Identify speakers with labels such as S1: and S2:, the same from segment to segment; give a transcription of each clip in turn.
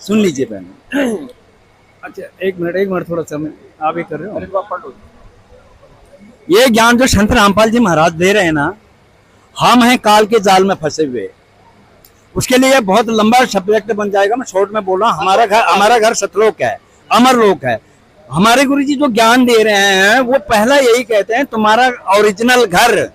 S1: सुन लीजिए पहले। अच्छा एक मिनट थोड़ा सा मैं आप ही कर रहे हो। ये ज्ञान जो संत रामपाल जी महाराज दे रहे हैं ना, हम हैं काल के जाल में फंसे हुए। उसके लिए बहुत लंबा सब्जेक्ट बन जाएगा, मैं शॉर्ट में बोल रहा हूँ। हमारा घर सतलोक है, अमरलोक है। हमारे गुरु जी जो ज्ञान दे रहे हैं वो पहला यही कहते हैं, तुम्हारा ओरिजिनल घर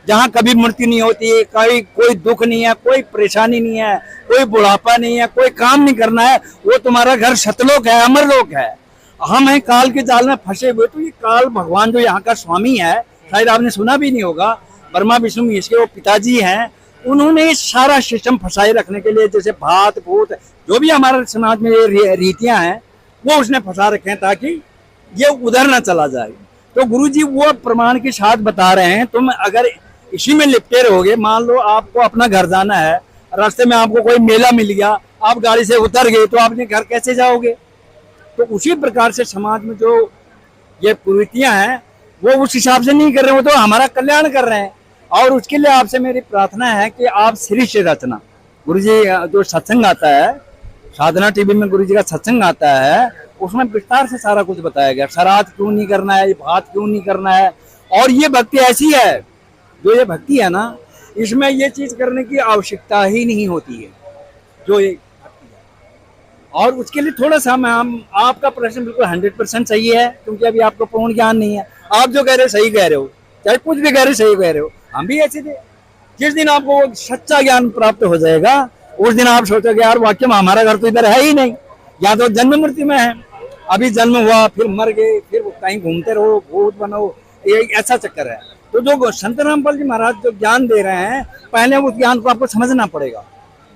S1: जहाँ कभी मृत्यु नहीं होती, कोई दुख नहीं है, कोई परेशानी नहीं है, कोई बुढ़ापा नहीं है, कोई काम नहीं करना है, वो तुम्हारा घर सतलोक है, अमरलोक है। हम हैं काल के जाल में फंसे हुए। तो ये काल भगवान जो यहाँ का स्वामी है, शायद आपने सुना भी नहीं होगा, ब्रह्मा विष्णु महेश के वो पिताजी हैं। उन्होंने सारा सिस्टम फंसाए रखने के लिए, जैसे भात भूत जो भी हमारे समाज में रीतियां हैं, वो उसने फंसा रखे हैं ताकि ये उधर ना चला जाए। तो गुरुजी वो प्रमाण के साथ बता रहे हैं, तुम अगर इसी में लिपटे रहोगे, मान लो आपको अपना घर जाना है, रास्ते में आपको कोई मेला मिल गया, आप गाड़ी से उतर गए, तो आपने घर कैसे जाओगे? तो उसी प्रकार से समाज में जो ये कुरीतियां हैं वो उस हिसाब से नहीं कर रहे हो, तो हमारा कल्याण कर रहे हैं। और उसके लिए आपसे मेरी प्रार्थना है कि आप श्री से रचना, गुरुजी जो सत्संग आता है, साधना टीवी में गुरुजी का सत्संग आता है, उसमें विस्तार से सारा कुछ बताया गया। श्राद्ध क्यों नहीं करना है, भात क्यों नहीं करना है। और ये भक्ति ऐसी है, जो ये भक्ति है ना, इसमें ये चीज करने की आवश्यकता ही नहीं होती है जो ये। और उसके लिए थोड़ा सा आपका प्रश्न बिल्कुल 100% सही है, क्योंकि अभी आपको पूर्ण ज्ञान नहीं है। आप जो कह रहे हो सही कह रहे हो, चाहे कुछ भी कह रहे हो सही कह रहे हो, हम भी ऐसे थे। जिस दिन आपको सच्चा ज्ञान प्राप्त हो जाएगा, उस दिन आप सोचोगे यार वाकई में हमारा घर तो इधर है ही नहीं, या तो जन्म मृत्यु में है। अभी जन्म हुआ, फिर मर गए, फिर कहीं घूमते रहो, भूत बनो, ये ऐसा चक्कर है। तो जो संत रामपाल जी महाराज जो ज्ञान दे रहे हैं, पहले उस ज्ञान को आपको समझना पड़ेगा।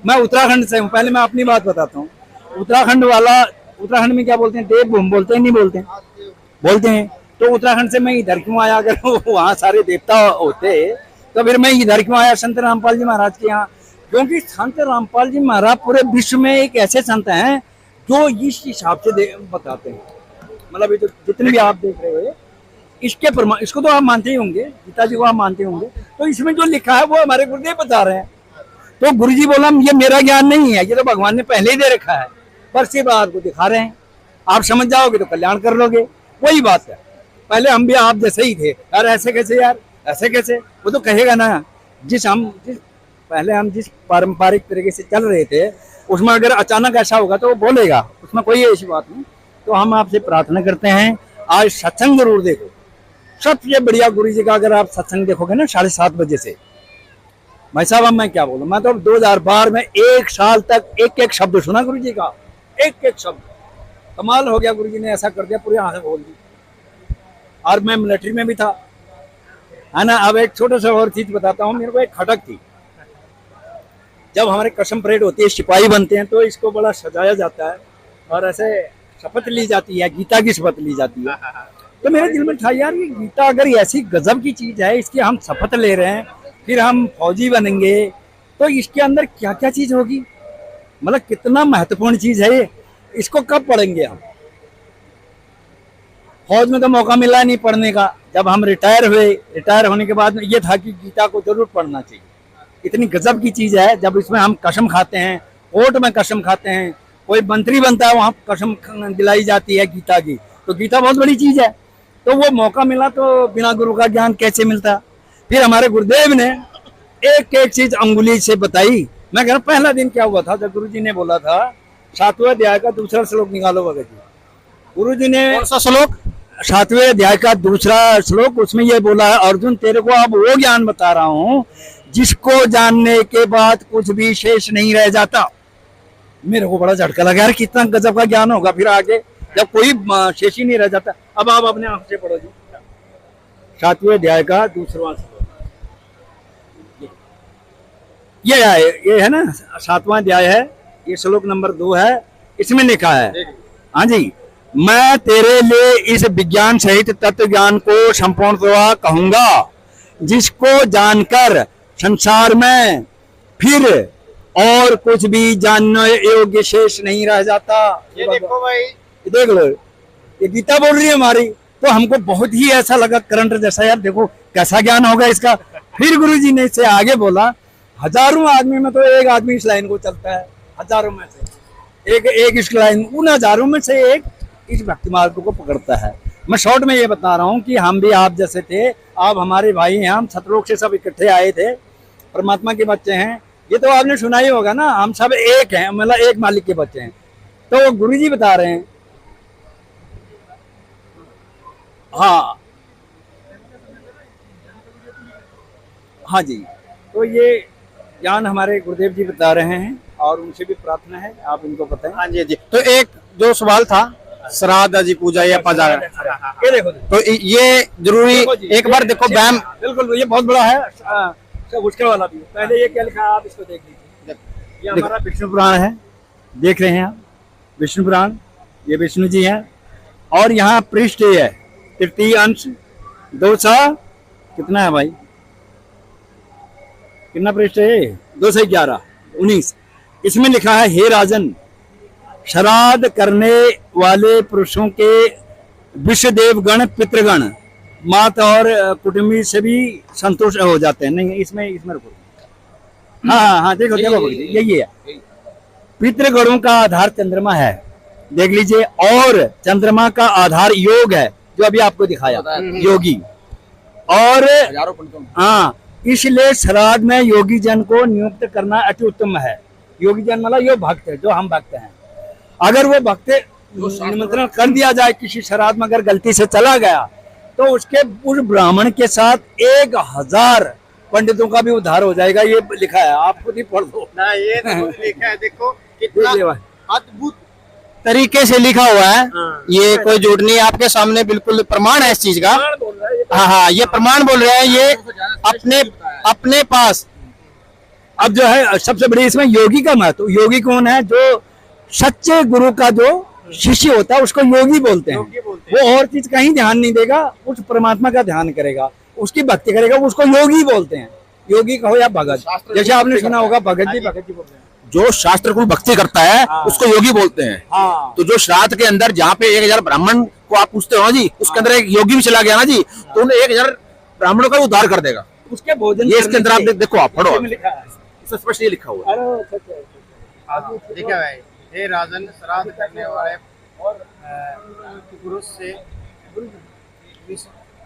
S1: मैं उत्तराखंड से हूँ, पहले मैं अपनी बात बताता हूँ। उत्तराखंड में क्या बोलते हैं, देवभूमि बोलते हैं, नहीं बोलते हैं? बोलते हैं। तो उत्तराखंड से मैं इधर क्यों आया? अगर वहाँ सारे देवता होते तो फिर मैं इधर क्यों आया संत रामपाल जी महाराज के यहाँ? क्योंकि संत रामपाल जी महाराज पूरे विश्व में एक ऐसे संत हैं जो इस हिसाब से बताते हैं। मतलब ये जितने भी आप देख रहे हैं, इसके प्रमाण, इसको तो आप मानते ही होंगे, गीता जी को आप मानते होंगे, तो इसमें जो लिखा है वो हमारे गुरुदेव बता रहे हैं। तो गुरुजी बोला ये मेरा ज्ञान नहीं है, ये तो भगवान ने पहले ही दे रखा है, पर सिर्फ आपको दिखा रहे हैं। आप समझ जाओगे तो कल्याण कर लोगे। वही बात है, पहले हम भी आप जैसे ही थे। यार ऐसे कैसे, यार ऐसे कैसे, वो तो कहेगा ना। पहले हम जिस पारंपरिक तरीके से चल रहे थे, उसमें अगर अचानक ऐसा होगा तो वो बोलेगा, उसमें कोई ऐसी बात नहीं। तो हम आपसे प्रार्थना करते हैं, आज सत्संग जरूर देखो। सबसे बढ़िया गुरु जी का अगर आप सत्संग देखोगे ना 7:30 बजे से, भाई साहब अब मैं क्या बोलूं, मैं तो 2012 में 1 साल तक एक एक शब्द सुना गुरु जी का, एक एक शब्द। कमाल हो गया, गुरु जी ने ऐसा कर दिया, पूरी आंखें खोल दी। और मैं मिलिट्री में भी था, है ना। अब एक छोटा सा और चीज बताता हूँ। मेरे को एक खटक थी, जब हमारे कसम परेड होती है, सिपाही बनते हैं, तो इसको बड़ा सजाया जाता है और ऐसे शपथ ली जाती है, गीता की शपथ ली जाती है। तो मेरे दिल में था यार, ये गीता अगर ऐसी गजब की चीज है, इसकी हम शपथ ले रहे हैं, फिर हम फौजी बनेंगे, तो इसके अंदर क्या क्या चीज होगी, मतलब कितना महत्वपूर्ण चीज है ये, इसको कब पढ़ेंगे हम? फौज में तो मौका मिला नहीं पढ़ने का। जब हम रिटायर हुए, रिटायर होने के बाद ये था कि गीता को जरूर पढ़ना चाहिए, इतनी गजब की चीज है। जब इसमें हम कसम खाते हैं, कोर्ट में कसम खाते हैं, कोई मंत्री बनता है वहां कसम दिलाई जाती है गीता की, तो गीता बहुत बड़ी चीज है। तो वो मौका मिला, तो बिना गुरु का ज्ञान कैसे मिलता? फिर हमारे गुरुदेव ने एक एक चीज अंगुली से बताई। मैं कह रहा पहला दिन क्या हुआ था, जब गुरु जी ने बोला था 7वें अध्याय का दूसरा श्लोक निकालो भगत जी। गुरु जी ने कौन सा श्लोक? 7वें अध्याय का दूसरा श्लोक, उसमें ये बोला है, अर्जुन तेरे को अब वो ज्ञान बता रहा हूँ जिसको जानने के बाद कुछ भी शेष नहीं रह जाता। मेरे को बड़ा झटका लगा यार, कितना गजब का ज्ञान होगा फिर आगे, जब कोई शेष ही नहीं रह जाता। अब आप अपने आंख से पढ़ो जी, 7वें अध्याय का दूसरा श्लोक। ये है ना, 7वां अध्याय है, ये श्लोक नंबर 2 है। इसमें लिखा है, हाँ जी, मैं तेरे लिए इस विज्ञान सहित तत्व ज्ञान को संपूर्णतः कहूंगा, जिसको जानकर संसार में फिर और कुछ भी जानने योग्य शेष नहीं रह जाता।
S2: ये देखो भाई,
S1: ये देख लो, ये गीता बोल रही है हमारी। तो हमको बहुत ही ऐसा लगा करंट जैसा, यार देखो कैसा ज्ञान होगा इसका। फिर गुरुजी ने इससे आगे बोला, हजारों आदमी में तो एक आदमी इस लाइन को चलता है, हजारों में से एक एक इस लाइन उन हजारों में से एक इस भक्ति मार्ग को पकड़ता है। मैं शॉर्ट में ये बता रहा हूँ कि हम भी आप जैसे थे, आप हमारे भाई हैं, हम सतलोक से सब इकट्ठे आए थे, परमात्मा के बच्चे हैं। ये तो आपने सुना ही होगा ना, हम सब एक हैं, मतलब एक मालिक के बच्चे हैं। तो गुरु जी बता रहे हैं, हाँ हाँ जी, तो ये ज्ञान हमारे गुरुदेव जी बता रहे हैं और उनसे भी प्रार्थना है, आप इनको बताएं।
S2: हाँ जी जी। तो एक जो सवाल था, श्राद्ध जी पूजा या पजा,
S1: ये देखो
S2: तो ये जरूरी एक बार देखो बैम,
S1: बिल्कुल ये बहुत बड़ा है, मुश्किल वाला भी है। पहले ये क्या लिखा है आप इसको देख लीजिए। ये हमारा विष्णु पुराण है, देख रहे हैं आप, विष्णु पुराण, ये विष्णु जी हैं। और यहाँ पृष्ठ ये है, तृतीय अंश 200 कितना है भाई, कितना पृष्ठ है, 211 19। इसमें लिखा है, हे राजन, श्राद्ध करने वाले पुरुषों के विश्वदेवगण पितृगण माता और कुटुंबी से भी संतुष्ट हो जाते हैं। नहीं इसमें रुको, हाँ हाँ हाँ, देखो देखो यही है, पितृगणों का आधार चंद्रमा है, देख लीजिए, और चंद्रमा का आधार योग है, जो अभी आपको दिखाया योगी। और हाँ, इसलिए श्राद्ध में योगी जन को नियुक्त करना अति उत्तम है। योगी जन मतलब यो भक्त है, जो हम भक्त हैं। अगर वो भक्त निमंत्रण कर दिया जाए किसी श्राद्ध में, अगर गलती से चला गया, तो उसके उस ब्राह्मण के साथ 1000 पंडितों का भी उद्धार हो जाएगा। ये लिखा है, आप खुद ही पढ़ दो
S2: ना, ये तो लिखा है, देखो कितना अद्भुत तरीके से लिखा हुआ है। ये कोई झूठ नहीं, आपके सामने बिल्कुल प्रमाण है इस चीज का। हाँ हाँ, ये प्रमाण बोल रहे हैं, ये अपने पास।
S1: अब जो है सबसे बड़ी इसमें योगी का महत्व, योगी कौन है, जो सच्चे गुरु का जो शिष्य होता है उसको योगी बोलते हैं। वो और चीज कहीं ध्यान नहीं देगा, उस परमात्मा का ध्यान करेगा, उसकी भक्ति करेगा, उसको योगी बोलते हैं। योगी कहो या भगत, जैसे आपने सुना होगा भगत जी बोलते हैं।
S2: जो शास्त्र को भक्ति करता है उसको योगी बोलते हैं।
S1: हाँ।
S2: तो जो श्राद्ध के अंदर जहाँ पे 1000 ब्राह्मण को आप पूछते हो ना जी, उसके अंदर एक योगी भी चला गया ना जी, तो उन 1000 ब्राह्मणों का उद्धार कर देगा।
S1: उसके भोजन
S2: ये इसके अंदर आप देखो, आप पढ़ो,
S1: इसमें
S2: स्पष्ट ये लिखा हुआ है।
S3: देखिए भाई, हे राजन, श्राद्ध करने वाले और पुरुष से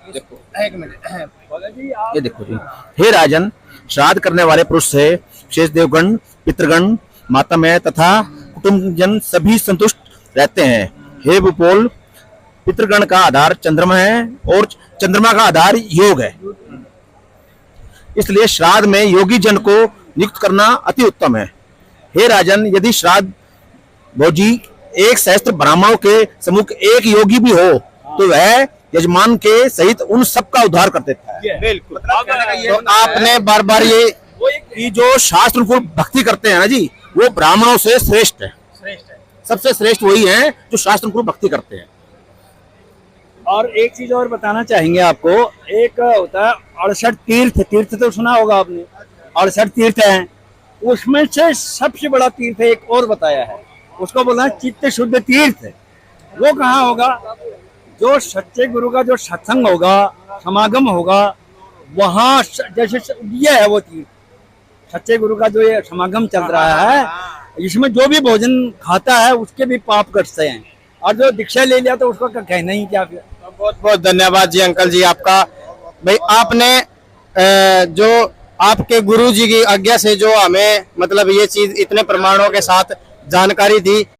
S2: देखो,
S3: एक मिनट,
S2: ये देखो जी, हे राजन, श्राद्ध करने वाले पुरुष से शेष देवगण, पितृगण, मातामह तथा कुटुंबजन सभी संतुष्ट रहते हैं। हे विपोल, पितृगण का आधार चंद्रमा है और चंद्रमा का आधार योग है, इसलिए श्राद्ध में योगी जन को नियुक्त करना अति उत्तम है। हे राजन, यदि श्राद्ध भोजी 1 सहस्त्र ब्राह्मणों के सम्मुख एक योगी भी हो, तो वह यजमान के सहित उन सबका उद्धार कर देता है।
S3: बिल्कुल।
S2: तो आपने बार बार ये जो शास्त्र को भक्ति करते हैं ना जी, वो ब्राह्मणों से श्रेष्ठ है, सबसे श्रेष्ठ वही है जो शास्त्र को भक्ति करते हैं।
S1: और एक चीज और बताना चाहेंगे आपको, एक होता है 68 तीर्थ, तीर्थ तो सुना होगा आपने, 68 तीर्थ हैं, उसमें से सबसे बड़ा तीर्थ एक और बताया है, उसको बोलना है चित्त शुद्ध तीर्थ। वो कहाँ होगा, जो सच्चे गुरु का जो सत्संग होगा, समागम होगा, वहां जैसे ये है वो तीर्थ, सच्चे गुरु का जो ये समागम चल रहा है, इसमें जो भी भोजन खाता है उसके भी पाप कटते हैं, और जो दीक्षा ले लिया तो उसका कहना ही क्या। फिर
S2: बहुत बहुत धन्यवाद जी अंकल जी आपका। भाई आपने जो आपके गुरु जी की आज्ञा से जो हमें मतलब ये चीज इतने प्रमाणों के साथ जानकारी दी,